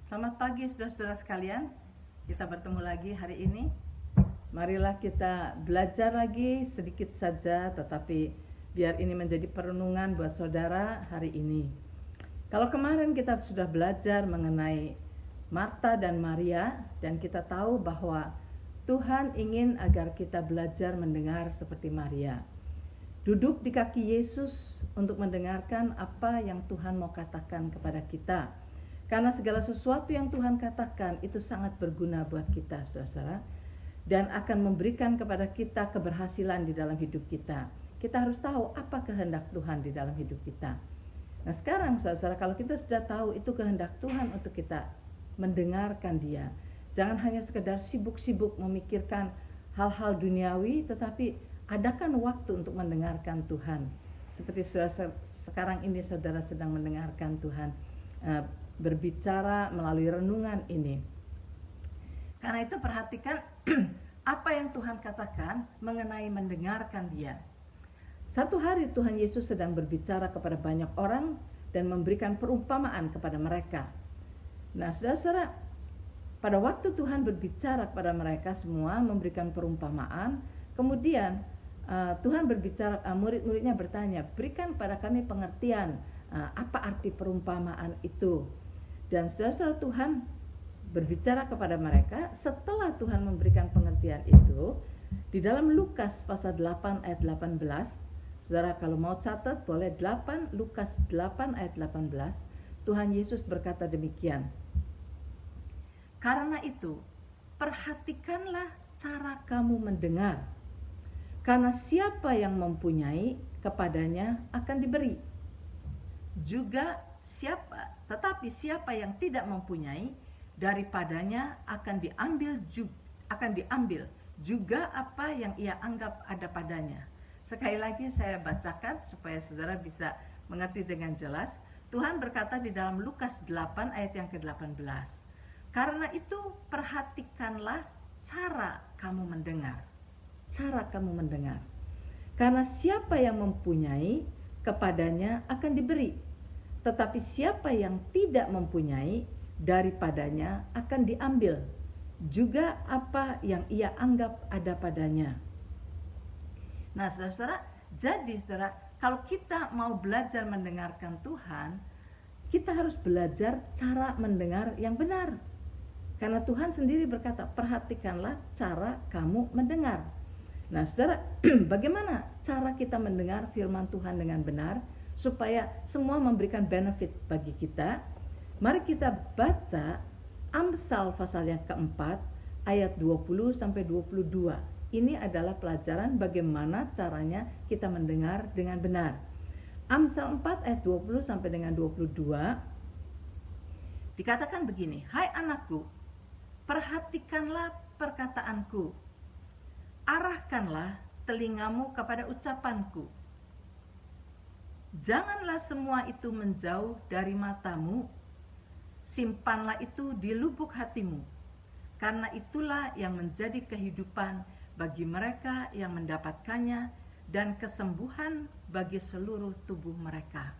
Selamat pagi saudara-saudara sekalian. Kita bertemu lagi hari ini. Marilah kita belajar lagi sedikit saja, tetapi biar ini menjadi perenungan buat saudara hari ini. Kalau kemarin kita sudah belajar mengenai Marta dan Maria, dan kita tahu bahwa Tuhan ingin agar kita belajar mendengar seperti Maria. Duduk di kaki Yesus untuk mendengarkan apa yang Tuhan mau katakan kepada kita. Karena segala sesuatu yang Tuhan katakan itu sangat berguna buat kita, saudara-saudara, dan akan memberikan kepada kita keberhasilan di dalam hidup kita. Kita harus tahu apa kehendak Tuhan di dalam hidup kita. Nah sekarang, saudara-saudara, kalau kita sudah tahu itu kehendak Tuhan untuk kita mendengarkan Dia, jangan hanya sekedar sibuk-sibuk memikirkan hal-hal duniawi, tetapi adakan waktu untuk mendengarkan Tuhan. Seperti sekarang ini saudara sedang mendengarkan Tuhan berbicara melalui renungan ini. Karena itu perhatikan apa yang Tuhan katakan mengenai mendengarkan Dia. Satu hari Tuhan Yesus sedang berbicara kepada banyak orang dan memberikan perumpamaan kepada mereka. Nah, saudara-saudara, pada waktu Tuhan berbicara kepada mereka semua, memberikan perumpamaan, kemudian Tuhan berbicara, murid-muridnya bertanya, berikan pada kami pengertian apa arti perumpamaan itu. Dan saudara-saudara, Tuhan berbicara kepada mereka setelah Tuhan memberikan pengertian itu. Di dalam Lukas pasal 8 ayat 18, saudara kalau mau catat boleh, Lukas 8 ayat 18, Tuhan Yesus berkata demikian. Karena itu, perhatikanlah cara kamu mendengar. Karena siapa yang mempunyai, kepadanya akan diberi. Tetapi siapa yang tidak mempunyai, daripadanya akan diambil juga apa yang ia anggap ada padanya. Sekali lagi saya bacakan supaya saudara bisa mengerti dengan jelas. Tuhan berkata di dalam Lukas 8 ayat yang ke-18. Karena itu perhatikanlah cara kamu mendengar. Cara kamu mendengar. Karena siapa yang mempunyai, kepadanya akan diberi. Tetapi siapa yang tidak mempunyai, daripadanya akan diambil juga apa yang ia anggap ada padanya. Nah, saudara-saudara, jadi saudara, kalau kita mau belajar mendengarkan Tuhan, kita harus belajar cara mendengar yang benar. Karena Tuhan sendiri berkata, perhatikanlah cara kamu mendengar. Nah, saudara, bagaimana cara kita mendengar firman Tuhan dengan benar supaya semua memberikan benefit bagi kita? Mari kita baca Amsal pasal yang keempat ayat 20 sampai 22. Ini adalah pelajaran bagaimana caranya kita mendengar dengan benar. Amsal 4 ayat 20 sampai dengan 22 dikatakan begini, hai anakku, perhatikanlah perkataanku, arahkanlah telingamu kepada ucapanku. Janganlah semua itu menjauh dari matamu, simpanlah itu di lubuk hatimu, karena itulah yang menjadi kehidupan bagi mereka yang mendapatkannya dan kesembuhan bagi seluruh tubuh mereka.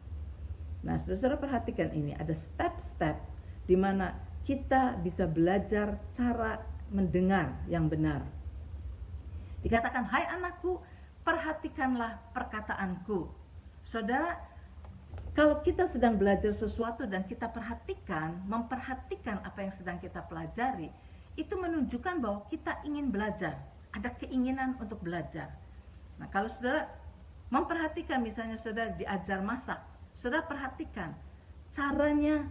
Nah, saudara perhatikan ini, ada step-step di mana kita bisa belajar cara mendengar yang benar. Dikatakan, hai anakku, perhatikanlah perkataanku. Saudara, kalau kita sedang belajar sesuatu dan kita memperhatikan apa yang sedang kita pelajari, itu menunjukkan bahwa kita ingin belajar, ada keinginan untuk belajar. Nah, kalau saudara memperhatikan, misalnya saudara diajar masak, saudara perhatikan caranya,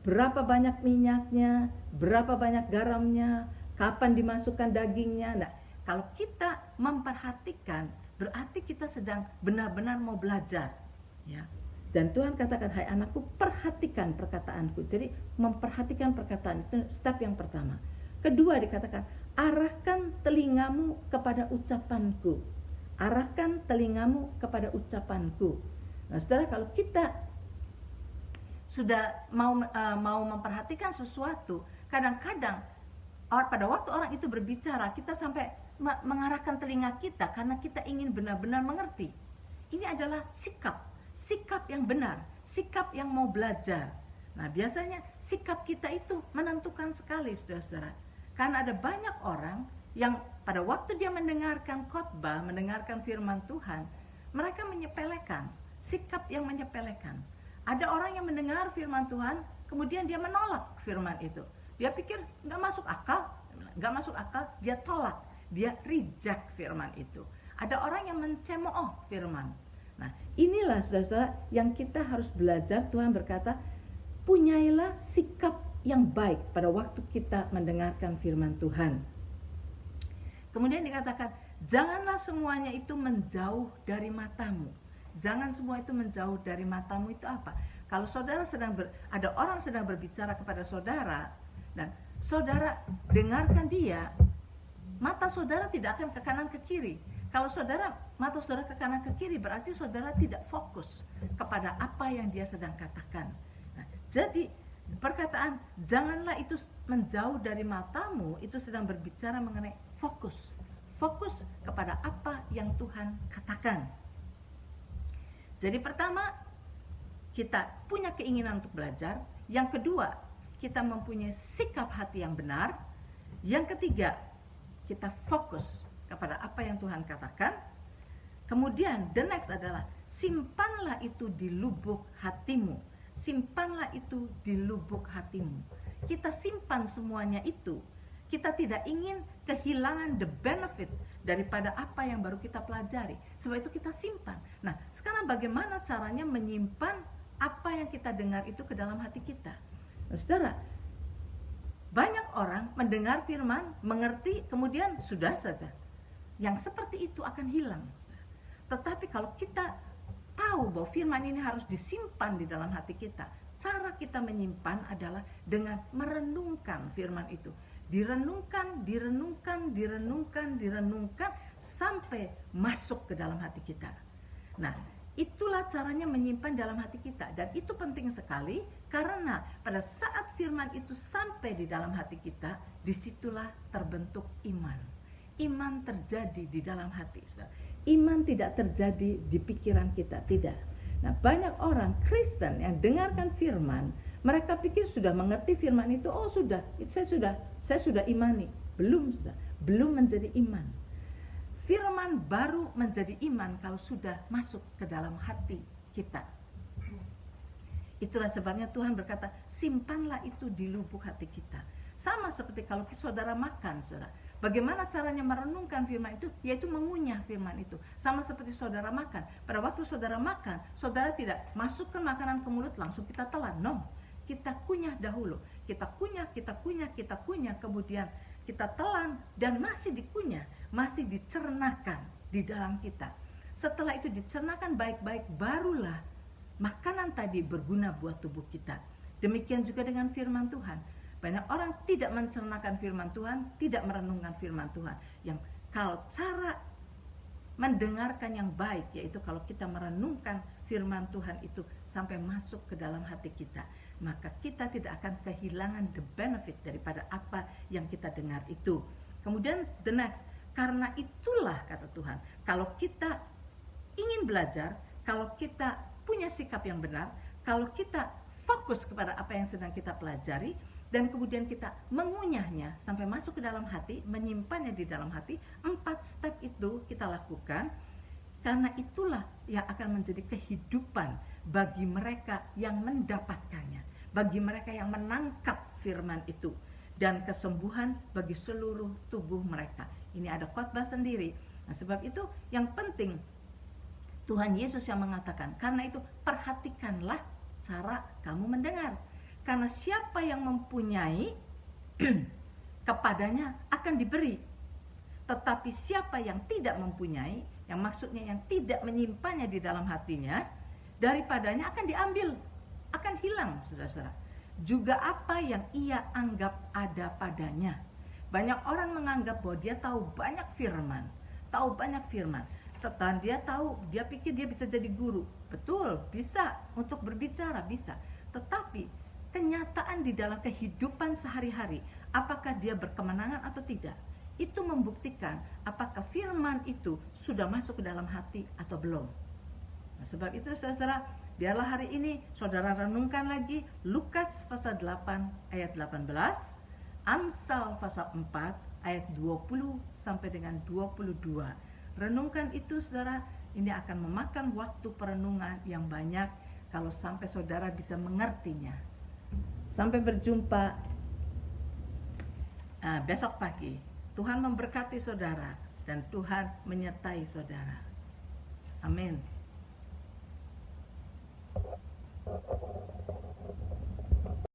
berapa banyak minyaknya, berapa banyak garamnya, kapan dimasukkan dagingnya. Nah, kalau kita memperhatikan, berarti kita sedang benar-benar mau belajar, ya. Dan Tuhan katakan, hai anakku, perhatikan perkataanku. Jadi memperhatikan perkataan itu step yang pertama. Kedua dikatakan, arahkan telingamu kepada ucapanku. Arahkan telingamu kepada ucapanku. Nah, saudara, kalau kita sudah mau memperhatikan sesuatu, kadang-kadang pada waktu orang itu berbicara, kita sampai mengarahkan telinga kita karena kita ingin benar-benar mengerti. Ini adalah sikap yang benar, sikap yang mau belajar. Nah, biasanya sikap kita itu menentukan sekali, saudara-saudara. Karena ada banyak orang yang pada waktu dia mendengarkan khotbah, mendengarkan firman Tuhan, mereka menyepelekan, sikap yang menyepelekan. Ada orang yang mendengar firman Tuhan, kemudian dia menolak firman itu. Dia pikir nggak masuk akal, dia tolak, dia reject firman itu. Ada orang yang mencemooh firman. Nah, inilah saudara-saudara yang kita harus belajar. Tuhan berkata, punyailah sikap yang baik pada waktu kita mendengarkan firman Tuhan. Kemudian dikatakan, janganlah semuanya itu menjauh dari matamu. Jangan semua itu menjauh dari matamu itu apa? Kalau saudara ada orang sedang berbicara kepada saudara, dan saudara dengarkan dia, mata saudara tidak akan ke kanan ke kiri. Kalau mata saudara ke kanan ke kiri, berarti saudara tidak fokus kepada apa yang dia sedang katakan. Nah, jadi perkataan janganlah itu menjauh dari matamu itu sedang berbicara mengenai fokus kepada apa yang Tuhan katakan. Jadi pertama, kita punya keinginan untuk belajar. Yang kedua, kita mempunyai sikap hati yang benar. Yang ketiga, kita fokus kepada apa yang Tuhan katakan. Kemudian the next adalah simpanlah itu di lubuk hatimu. Simpanlah itu di lubuk hatimu. Kita simpan semuanya itu. Kita tidak ingin kehilangan the benefit daripada apa yang baru kita pelajari. Sebab itu kita simpan. Nah, sekarang bagaimana caranya menyimpan apa yang kita dengar itu ke dalam hati kita? Nah, saudara, banyak orang mendengar firman, mengerti, kemudian sudah saja. Yang seperti itu akan hilang. Tetapi kalau kita tahu bahwa firman ini harus disimpan di dalam hati kita, cara kita menyimpan adalah dengan merenungkan firman itu. Direnungkan sampai masuk ke dalam hati kita. Nah, itulah caranya menyimpan dalam hati kita. Dan itu penting sekali, karena pada saat firman itu sampai di dalam hati kita, disitulah terbentuk iman. Iman terjadi di dalam hati. Iman tidak terjadi di pikiran kita, tidak. Nah, banyak orang Kristen yang dengarkan firman, mereka pikir sudah mengerti firman itu, oh sudah, saya sudah imani. Belum menjadi iman. Firman baru menjadi iman kalau sudah masuk ke dalam hati kita. Itulah sebabnya Tuhan berkata, simpanlah itu di lubuk hati kita. Sama seperti kalau saudara makan, saudara. Bagaimana caranya merenungkan firman itu? Yaitu mengunyah firman itu. Sama seperti saudara makan. Pada waktu saudara makan, saudara tidak masukkan makanan ke mulut langsung kita telan. No, kita kunyah dahulu. Kita kunyah, kemudian kita telan dan masih dikunyah, masih dicernakan di dalam kita. Setelah itu dicernakan baik-baik, barulah makanan tadi berguna buat tubuh kita. Demikian juga dengan firman Tuhan. Banyak orang tidak mencernakan firman Tuhan, tidak merenungkan firman Tuhan. Yang kalau cara mendengarkan yang baik, yaitu kalau kita merenungkan firman Tuhan itu sampai masuk ke dalam hati kita, maka kita tidak akan kehilangan the benefit daripada apa yang kita dengar itu. Kemudian the next, karena itulah kata Tuhan, kalau kita ingin belajar, kalau kita punya sikap yang benar, kalau kita fokus kepada apa yang sedang kita pelajari, dan kemudian kita mengunyahnya sampai masuk ke dalam hati, menyimpannya di dalam hati, 4 step itu kita lakukan. Karena itulah yang akan menjadi kehidupan bagi mereka yang mendapatkannya, bagi mereka yang menangkap firman itu, dan kesembuhan bagi seluruh tubuh mereka. Ini ada khotbah sendiri. Nah, sebab itu yang penting Tuhan Yesus yang mengatakan, karena itu perhatikanlah cara kamu mendengar. Karena siapa yang mempunyai, kepadanya akan diberi. Tetapi siapa yang tidak mempunyai, yang maksudnya yang tidak menyimpannya di dalam hatinya, daripadanya akan diambil, akan hilang, saudara-saudara. Juga apa yang ia anggap ada padanya. Banyak orang menganggap bahwa dia tahu banyak firman. Tetapi dia pikir dia bisa jadi guru. Betul, bisa, untuk berbicara bisa. Tetapi kenyataan di dalam kehidupan sehari-hari, apakah dia berkemenangan atau tidak, itu membuktikan apakah firman itu sudah masuk ke dalam hati atau belum. Nah, sebab itu saudara, Biarlah hari ini saudara renungkan lagi Lukas pasal 8 ayat 18, Amsal pasal 4 ayat 20 sampai dengan 22. Renungkan itu saudara, ini akan memakan waktu perenungan yang banyak kalau sampai saudara bisa mengertinya. Sampai berjumpa besok pagi. Tuhan memberkati saudara dan Tuhan menyertai saudara. Amin.